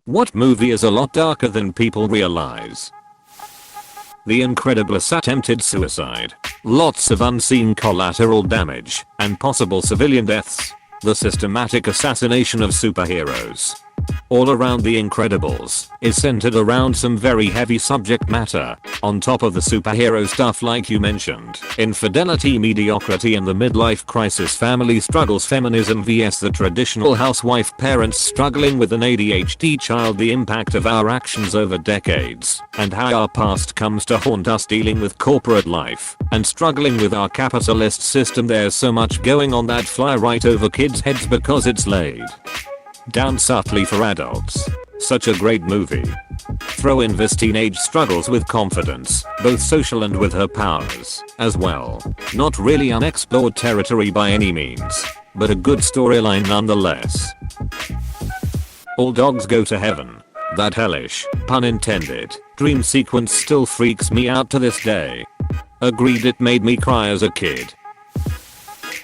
What movie is a lot darker than people realize? The Incredibles attempted suicide. Lots of unseen collateral damage and possible civilian deaths. The systematic assassination of superheroes. All around The Incredibles is centered around some very heavy subject matter, on top of the superhero stuff like you mentioned. Infidelity, mediocrity and the midlife crisis, family struggles, feminism vs the traditional housewife, parents struggling with an ADHD child, the impact of our actions over decades, and how our past comes to haunt us, dealing with corporate life, and struggling with our capitalist system. There's so much going on that fly right over kids' heads because it's laid down subtly for adults. Such a great movie. Throw in this teenage struggles with confidence, both social and with her powers, as well. Not really unexplored territory by any means, but a good storyline nonetheless. All Dogs Go to Heaven. That hellish, pun intended, dream sequence still freaks me out to this day. Agreed, it made me cry as a kid.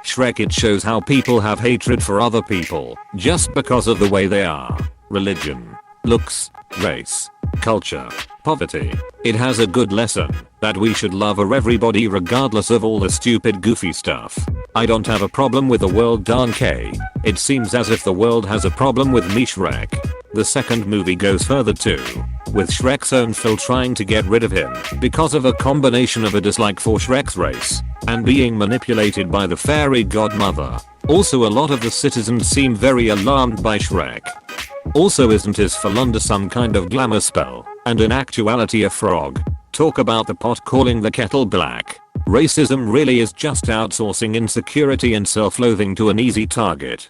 Shrek, it shows how people have hatred for other people just because of the way they are. Religion, looks, race, culture, poverty. It has a good lesson that we should love everybody regardless of all the stupid goofy stuff. I don't have a problem with the world, darn K. It seems as if the world has a problem with me, Shrek. The second movie goes further too, with Shrek's own Phil trying to get rid of him because of a combination of a dislike for Shrek's race and being manipulated by the fairy godmother. Also, a lot of the citizens seem very alarmed by Shrek. Also, isn't his Phil under some kind of glamour spell, and in actuality a frog? Talk about the pot calling the kettle black. Racism really is just outsourcing insecurity and self-loathing to an easy target.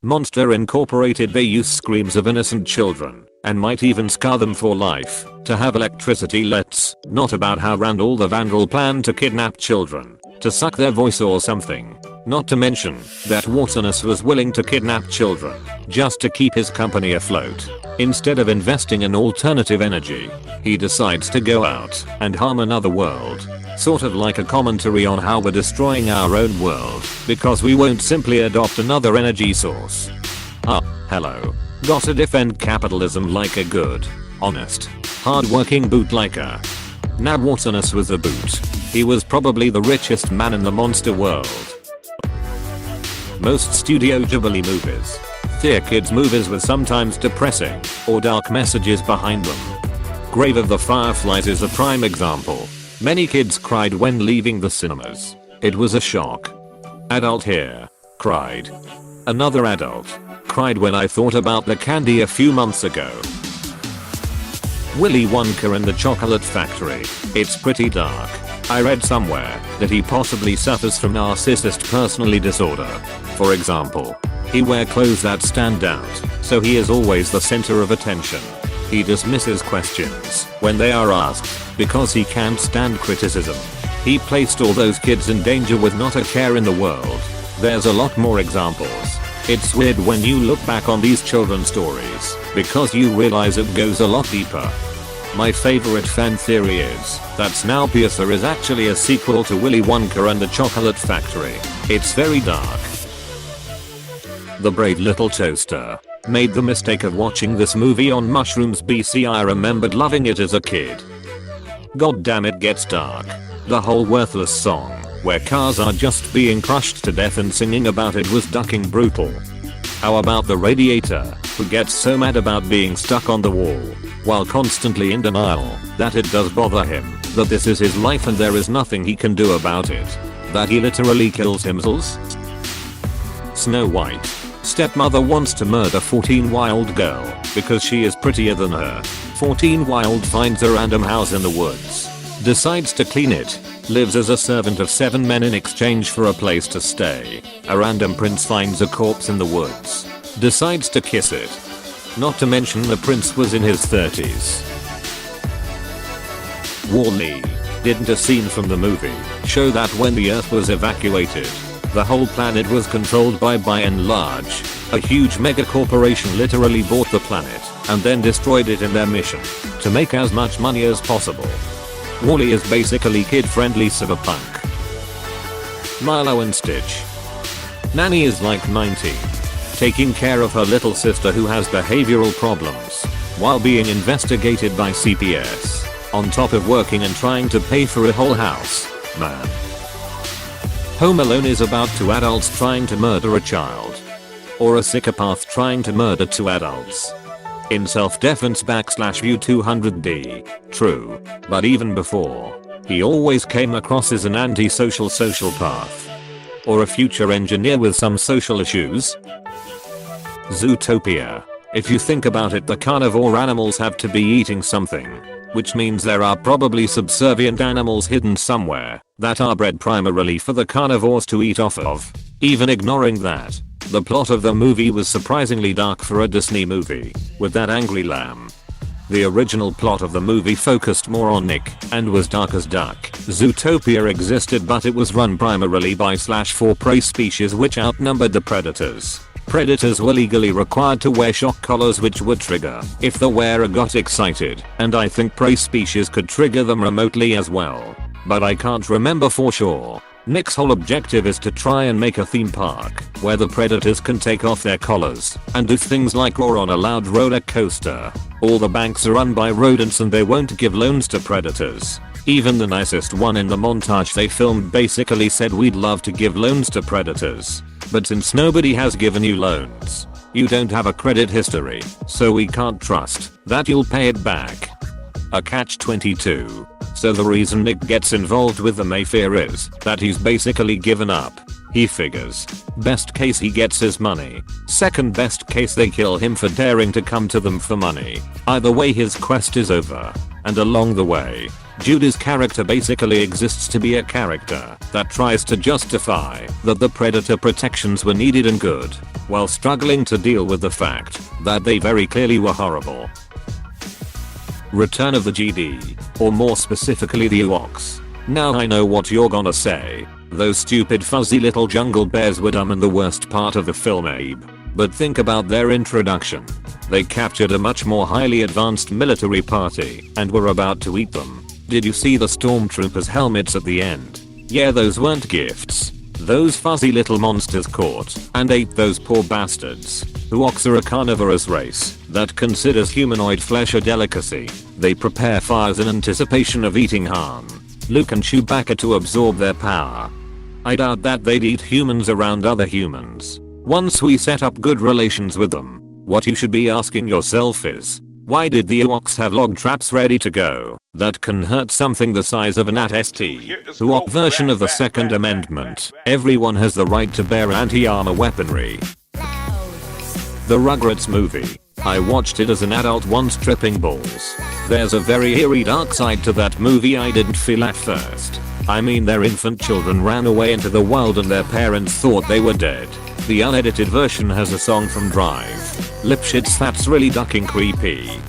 Monster Incorporated. They use screams of innocent children and might even scar them for life to have electricity. Let's not about how Randall the Vandal planned to kidnap children to suck their voice or something. Not to mention that Watsonus was willing to kidnap children just to keep his company afloat. Instead of investing in alternative energy, he decides to go out and harm another world. Sort of like a commentary on how we're destroying our own world because we won't simply adopt another energy source. Hello. Gotta defend capitalism like a good, honest, hard-working bootlicker. Now Watsonus was a boot. He was probably the richest man in the monster world. Most Studio Ghibli movies. They're kids movies with sometimes depressing or dark messages behind them. Grave of the Fireflies is a prime example. Many kids cried when leaving the cinemas. It was a shock. Adult here cried. Another adult cried when I thought about the candy a few months ago. Willy Wonka and the Chocolate Factory. It's pretty dark. I read somewhere that he possibly suffers from narcissist personality disorder. For example, he wears clothes that stand out, so he is always the center of attention. He dismisses questions when they are asked because he can't stand criticism. He placed all those kids in danger with not a care in the world. There's a lot more examples. It's weird when you look back on these children's stories because you realize it goes a lot deeper. My favorite fan theory is that Snowpiercer is actually a sequel to Willy Wonka and the Chocolate Factory. It's very dark. The Brave Little Toaster. Made the mistake of watching this movie on mushrooms BC. I remembered loving it as a kid. God damn, it gets dark. The whole worthless song, where cars are just being crushed to death and singing about it, was ducking brutal. How about the radiator, who gets so mad about being stuck on the wall, while constantly in denial that it does bother him, that this is his life and there is nothing he can do about it, that he literally kills himself? Snow White. Stepmother wants to murder 14-year-old girl because she is prettier than her. 14-year-old finds a random house in the woods, decides to clean it, lives as a servant of 7 men in exchange for a place to stay. A random prince finds a corpse in the woods, decides to kiss it. Not to mention the prince was in his 30s. Wall-E. Didn't a scene from the movie show that when the earth was evacuated, the whole planet was controlled by and large, a huge mega corporation literally bought the planet and then destroyed it in their mission to make as much money as possible. Wall-E is basically kid-friendly cyberpunk. Milo and Stitch. Nanny is like 19. taking care of her little sister who has behavioral problems, while being investigated by CPS, on top of working and trying to pay for a whole house. Man. Home Alone is about two adults trying to murder a child. Or a psychopath trying to murder two adults. In self-defense /view 200D. True. But even before, he always came across as an antisocial sociopath. Or a future engineer with some social issues. Zootopia. If you think about it, the carnivore animals have to be eating something. Which means there are probably subservient animals hidden somewhere that are bred primarily for the carnivores to eat off of. Even ignoring that, the plot of the movie was surprisingly dark for a Disney movie, with that angry lamb. The original plot of the movie focused more on Nick and was dark as duck. Zootopia existed, but it was run primarily by /for prey species which outnumbered the predators. Predators were legally required to wear shock collars which would trigger if the wearer got excited, and I think prey species could trigger them remotely as well. But I can't remember for sure. Nick's whole objective is to try and make a theme park where the predators can take off their collars and do things like roar on a loud roller coaster. All the banks are run by rodents and they won't give loans to predators. Even the nicest one in the montage they filmed basically said, "We'd love to give loans to predators, but since nobody has given you loans, you don't have a credit history, so we can't trust that you'll pay it back." A catch-22. So the reason Nick gets involved with the Mafia is that he's basically given up. He figures, best case he gets his money, second best case they kill him for daring to come to them for money. Either way his quest is over. And along the way, Judy's character basically exists to be a character that tries to justify that the predator protections were needed and good, while struggling to deal with the fact that they very clearly were horrible. Return of the GD, or more specifically the Ewoks. Now I know what you're gonna say. Those stupid fuzzy little jungle bears were dumb and the worst part of the film, Abe. But think about their introduction. They captured a much more highly advanced military party and were about to eat them. Did you see the stormtroopers' helmets at the end? Yeah, those weren't gifts. Those fuzzy little monsters caught and ate those poor bastards. Ewoks are a carnivorous race that considers humanoid flesh a delicacy. They prepare fires in anticipation of eating Han, Luke and Chewbacca to absorb their power. I doubt that they'd eat humans around other humans. Once we set up good relations with them, what you should be asking yourself is, why did the Ewoks have log traps ready to go that can hurt something the size of an AT-ST? Ewok version of the Second Amendment. Everyone has the right to bear anti-armor weaponry. The Rugrats movie. I watched it as an adult once tripping balls. There's a very eerie dark side to that movie I didn't feel at first. I mean, their infant children ran away into the wild and their parents thought they were dead. The unedited version has a song from Drive. Lipschitz, that's really ducking creepy.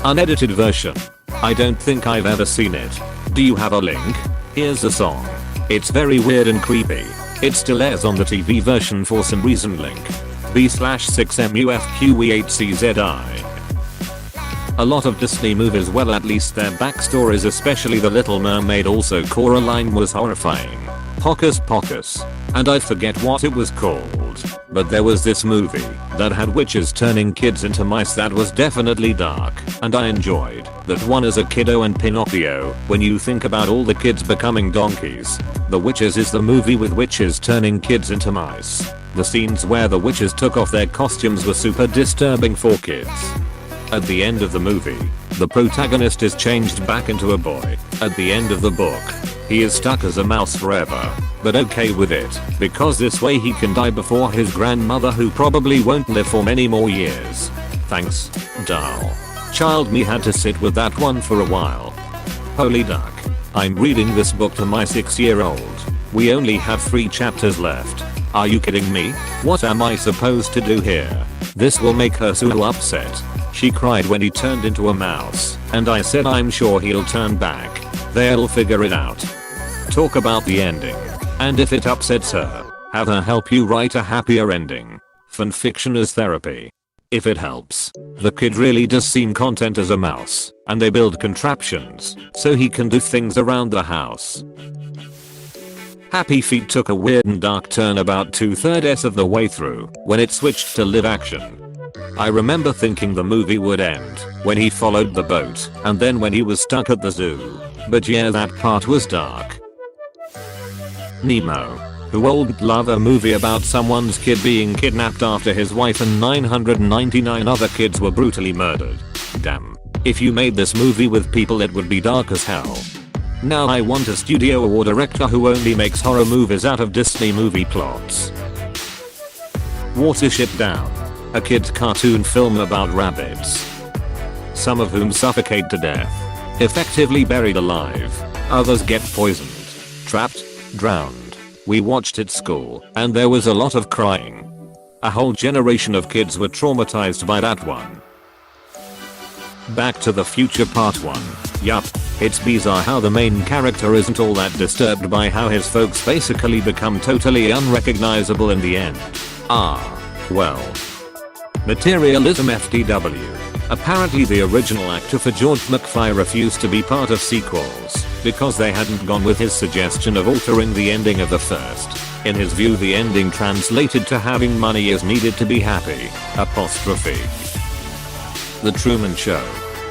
Unedited version. I don't think I've ever seen it. Do you have a link? Here's the song. It's very weird and creepy. It still airs on the TV version for some reason. Link. B/6MUFQE8CZI. A lot of Disney movies, well, at least their backstories, especially The Little Mermaid, also Coraline was horrifying. Hocus Pocus. And I forget what it was called, but there was this movie that had witches turning kids into mice that was definitely dark, and I enjoyed that one as a kiddo. And Pinocchio, when you think about all the kids becoming donkeys, The Witches is the movie with witches turning kids into mice. The scenes where the witches took off their costumes were super disturbing for kids. At the end of the movie, the protagonist is changed back into a boy. At the end of the book, he is stuck as a mouse forever, but okay with it, because this way he can die before his grandmother, who probably won't live for many more years. Thanks, doll. Child me had to sit with that one for a while. Holy duck. I'm reading this book to my 6-year-old. We only have 3 chapters left. Are you kidding me? What am I supposed to do here? This will make her so upset. She cried when he turned into a mouse, and I said I'm sure he'll turn back. They'll figure it out. Talk about the ending. And if it upsets her, have her help you write a happier ending. Fanfiction is therapy. If it helps, the kid really does seem content as a mouse, and they build contraptions so he can do things around the house. Happy Feet took a weird and dark turn about 2/3 of the way through when it switched to live action. I remember thinking the movie would end when he followed the boat and then when he was stuck at the zoo. But yeah, that part was dark. Nemo. Who wouldn't love a movie about someone's kid being kidnapped after his wife and 999 other kids were brutally murdered? Damn. If you made this movie with people, it would be dark as hell. Now I want a studio or director who only makes horror movies out of Disney movie plots. Watership Down. A kid's cartoon film about rabbits, some of whom suffocate to death, effectively buried alive. Others get poisoned, trapped, drowned. We watched it at school and there was a lot of crying. A whole generation of kids were traumatized by that one. Back to the Future Part 1. Yup, it's bizarre how the main character isn't all that disturbed by how his folks basically become totally unrecognizable in the end. Well. Materialism FTW. Apparently the original actor for George McFly refused to be part of sequels because they hadn't gone with his suggestion of altering the ending of the first. In his view, the ending translated to having money is needed to be happy. The Truman Show.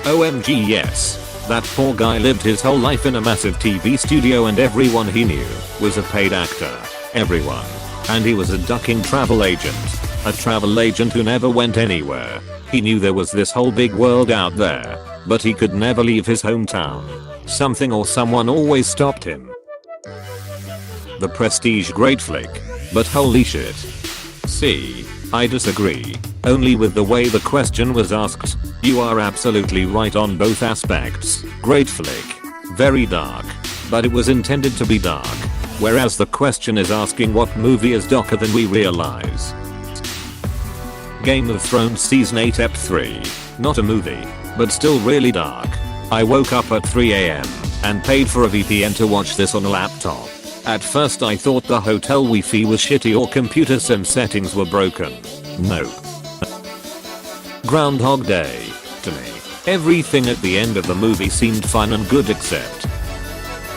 OMG yes. That poor guy lived his whole life in a massive TV studio and everyone he knew was a paid actor. Everyone. And he was a ducking travel agent. A travel agent who never went anywhere. He knew there was this whole big world out there, but he could never leave his hometown. Something or someone always stopped him. The Prestige, great flick, but holy shit. See, I disagree. Only with the way the question was asked. You are absolutely right on both aspects. Great flick. Very dark. But it was intended to be dark. Whereas the question is asking what movie is darker than we realize. Game of Thrones Season 8 Ep 3. Not a movie, but still really dark. I woke up at 3 AM and paid for a VPN to watch this on a laptop. At first I thought the hotel Wi-Fi was shitty or computer sim settings were broken. Nope. Groundhog Day. To me, everything at the end of the movie seemed fun and good except.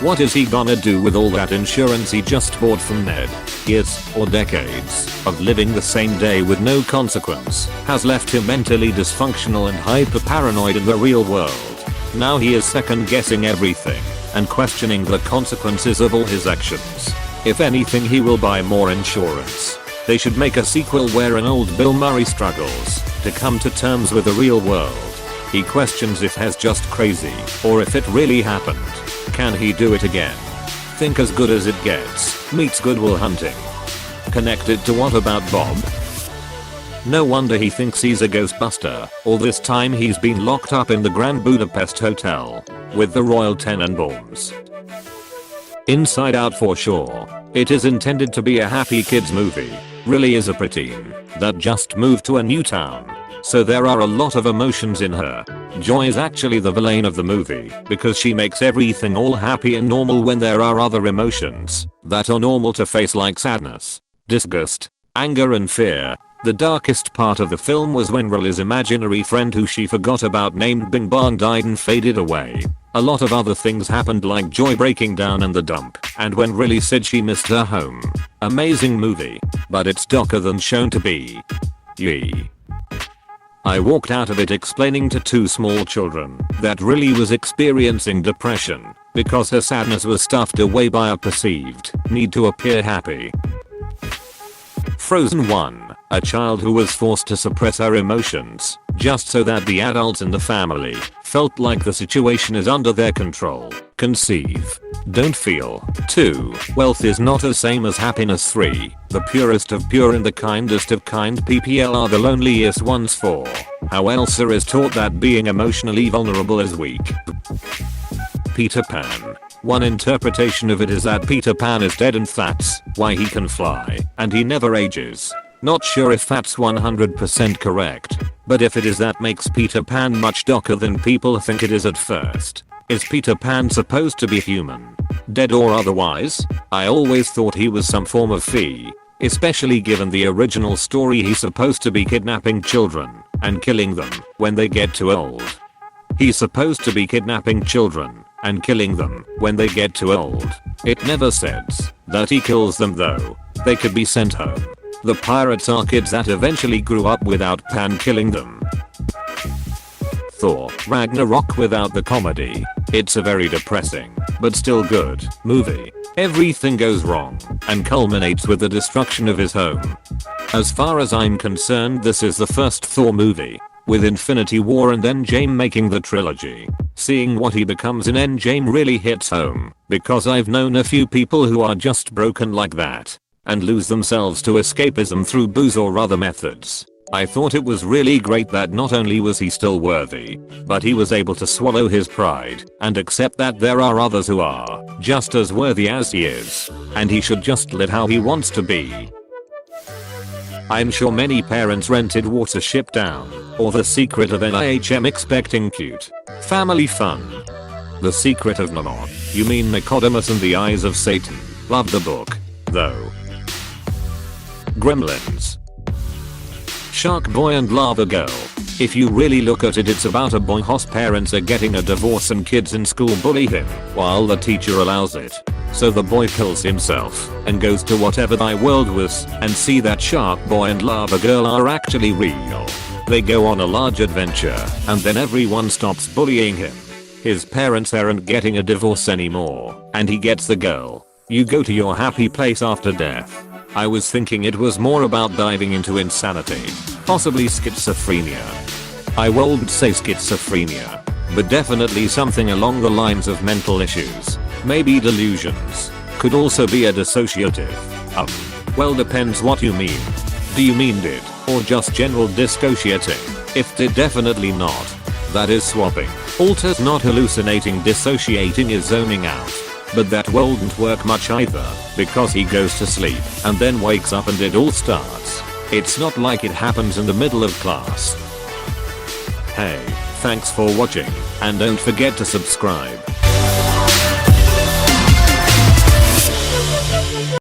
What is he gonna do with all that insurance he just bought from Ned? Years, or decades, of living the same day with no consequence has left him mentally dysfunctional and hyper-paranoid in the real world. Now he is second guessing everything and questioning the consequences of all his actions. If anything, he will buy more insurance. They should make a sequel where an old Bill Murray struggles to come to terms with the real world. He questions if he's just crazy or if it really happened. Can he do it again? Think As Good As It Gets meets Good Will Hunting. Connected to What About Bob? No wonder he thinks he's a ghostbuster. All this time he's been locked up in the Grand Budapest Hotel with the Royal Tenenbaums. Inside Out for sure. It is intended to be a happy kids movie. Really is a preteen that just moved to a new town. So there are a lot of emotions in her. Joy is actually the villain of the movie because she makes everything all happy and normal when there are other emotions that are normal to face like sadness, disgust, anger and fear. The darkest part of the film was when Riley's imaginary friend who she forgot about named Bing Bong died and faded away. A lot of other things happened like Joy breaking down in the dump and when Riley said she missed her home. Amazing movie, but it's darker than shown to be. Yee. I walked out of it explaining to two small children that Riley was experiencing depression because her sadness was stuffed away by a perceived need to appear happy. Frozen 1. A child who was forced to suppress her emotions just so that the adults in the family felt like the situation is under their control. Conceive. Don't feel. 2. Wealth is not the same as happiness. 3. The purest of pure and the kindest of kind PPL are the loneliest ones. 4. How Elsa is taught that being emotionally vulnerable is weak. Peter Pan. One interpretation of it is that Peter Pan is dead and that's why he can fly and he never ages. Not sure if that's 100% correct, but if it is, that makes Peter Pan much darker than people think it is at first. Is Peter Pan supposed to be human? Dead or otherwise? I always thought he was some form of fee, especially given the original story he's supposed to be kidnapping children and killing them when they get too old. He's supposed to be kidnapping children and killing them when they get too old. It never says that he kills them though. They could be sent home. The pirates are kids that eventually grew up without Pan killing them. Thor Ragnarok without the comedy. It's a very depressing, but still good, movie. Everything goes wrong, and culminates with the destruction of his home. As far as I'm concerned, this is the first Thor movie, with Infinity War and Endgame making the trilogy. Seeing what he becomes in Endgame really hits home, because I've known a few people who are just broken like that, and lose themselves to escapism through booze or other methods. I thought it was really great that not only was he still worthy, but he was able to swallow his pride and accept that there are others who are just as worthy as he is, and he should just live how he wants to be. I'm sure many parents rented Watership Down or The Secret of NIHM expecting cute family fun. The Secret of Nod. You mean Nicodemus and the Eyes of Satan. Love the book, though. Gremlins. Shark Boy and Lava Girl. If you really look at it, it's about a boy whose parents are getting a divorce and kids in school bully him while the teacher allows it. So the boy kills himself and goes to whatever thy world was and see that Shark Boy and Lava Girl are actually real. They go on a large adventure and then everyone stops bullying him. His parents aren't getting a divorce anymore and he gets the girl. You go to your happy place after death. I was thinking it was more about diving into insanity, possibly schizophrenia. I won't say schizophrenia, but definitely something along the lines of mental issues, maybe delusions, could also be a dissociative. Well, depends what you mean. Do you mean did, or just general dissociating? If did, definitely not. That is swapping. Alters not hallucinating, dissociating is zoning out. But that won't work much either, because he goes to sleep and then wakes up and it all starts. It's not like it happens in the middle of class. Hey, thanks for watching, and don't forget to subscribe.